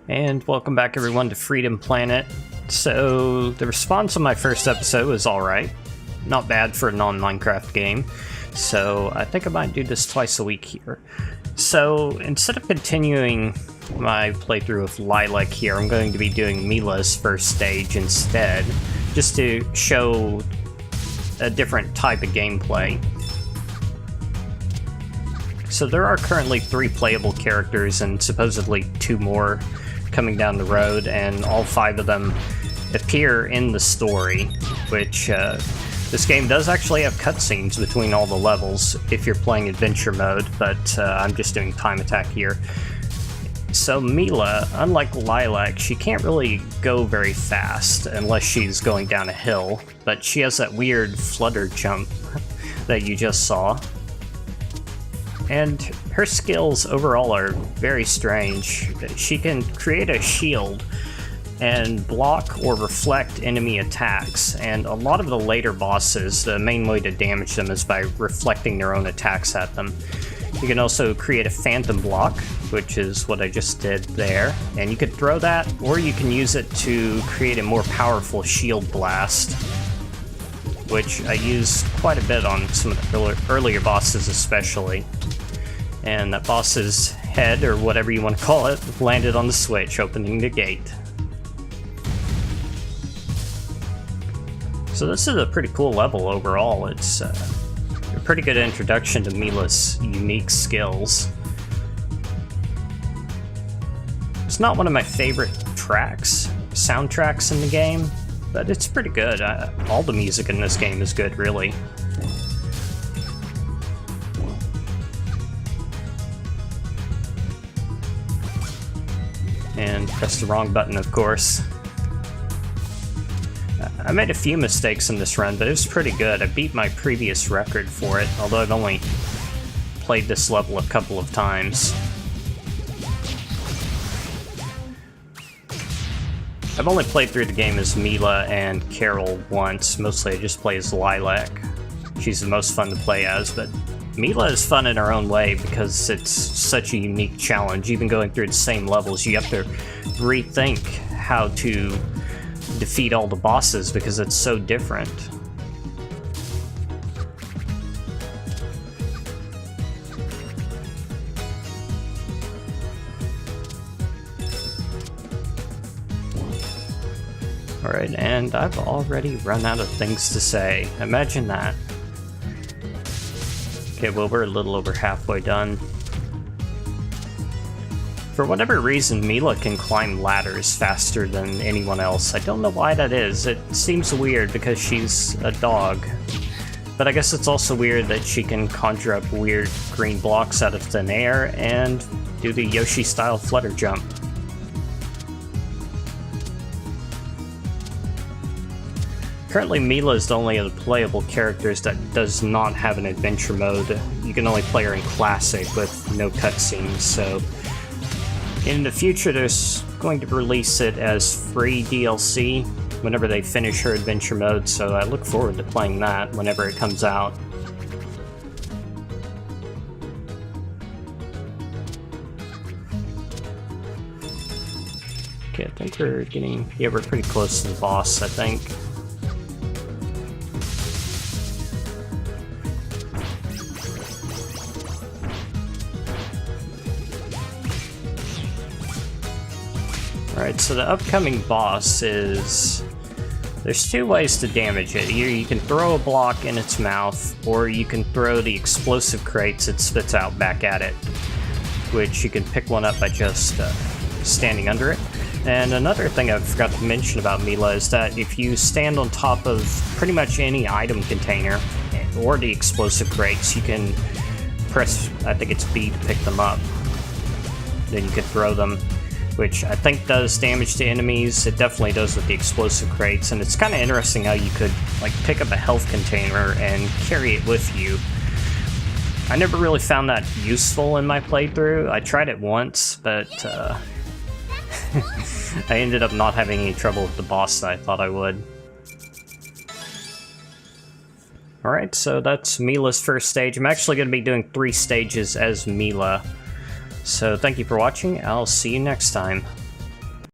And welcome back everyone to Freedom Planet. So the response on my first episode was alright. Not bad for a non-Minecraft game. So I think I might do this twice a week here. So instead of continuing my playthrough of Lilac here, I'm going to be doing Milla's first stage instead, just to show a different type of gameplay. So there are currently 3 playable characters and supposedly 2 more coming down the road, and all 5 of them appear in the story, which this game does actually have cutscenes between all the levels if you're playing adventure mode, but I'm just doing time attack here. So Milla, unlike Lilac, she can't really go very fast unless she's going down a hill, but she has that weird flutter jump that you just saw. And her skills overall are very strange. She can create a shield and block or reflect enemy attacks, and a lot of the later bosses, the main way to damage them is by reflecting their own attacks at them. You can also create a phantom block, which is what I just did there, and you could throw that, or you can use it to create a more powerful shield blast, which I use quite a bit on some of the earlier bosses especially. And that boss's head, or whatever you want to call it, landed on the switch, opening the gate. So this is a pretty cool level overall. It's a pretty good introduction to Milla's unique skills. It's not one of my favorite soundtracks in the game, but it's pretty good. All the music in this game is good, really. And press the wrong button, of course. I made a few mistakes in this run, but it was pretty good. I beat my previous record for it, although I've only played this level a couple of times. I've only played through the game as Milla and Carol once. Mostly I just play as Lilac. She's the most fun to play as, but Milla is fun in her own way because it's such a unique challenge. Even going through the same levels, you have to rethink how to defeat all the bosses because it's so different. Alright, and I've already run out of things to say. Imagine that. Okay, well, we're a little over halfway done. For whatever reason, Milla can climb ladders faster than anyone else. I don't know why that is. It seems weird because she's a dog. But I guess it's also weird that she can conjure up weird green blocks out of thin air and do the Yoshi-style flutter jump. Currently, Milla is the only of the playable characters that does not have an adventure mode. You can only play her in Classic with no cutscenes, so in the future there's going to release it as free DLC whenever they finish her adventure mode, so I look forward to playing that whenever it comes out. Okay, I think we're we're pretty close to the boss, I think. Alright, so the upcoming boss is... There's 2 ways to damage it. Either you can throw a block in its mouth, or you can throw the explosive crates it spits out back at it, which you can pick one up by just standing under it. And another thing I forgot to mention about Milla is that if you stand on top of pretty much any item container, or the explosive crates, you can press, I think it's B to pick them up. Then you could throw them, which I think does damage to enemies. It definitely does with the explosive crates, and it's kind of interesting how you could like pick up a health container and carry it with you. I never really found that useful in my playthrough. I tried it once, but I ended up not having any trouble with the boss that I thought I would. Alright, so that's Milla's first stage. I'm actually going to be doing 3 stages as Milla. So thank you for watching. I'll see you next time.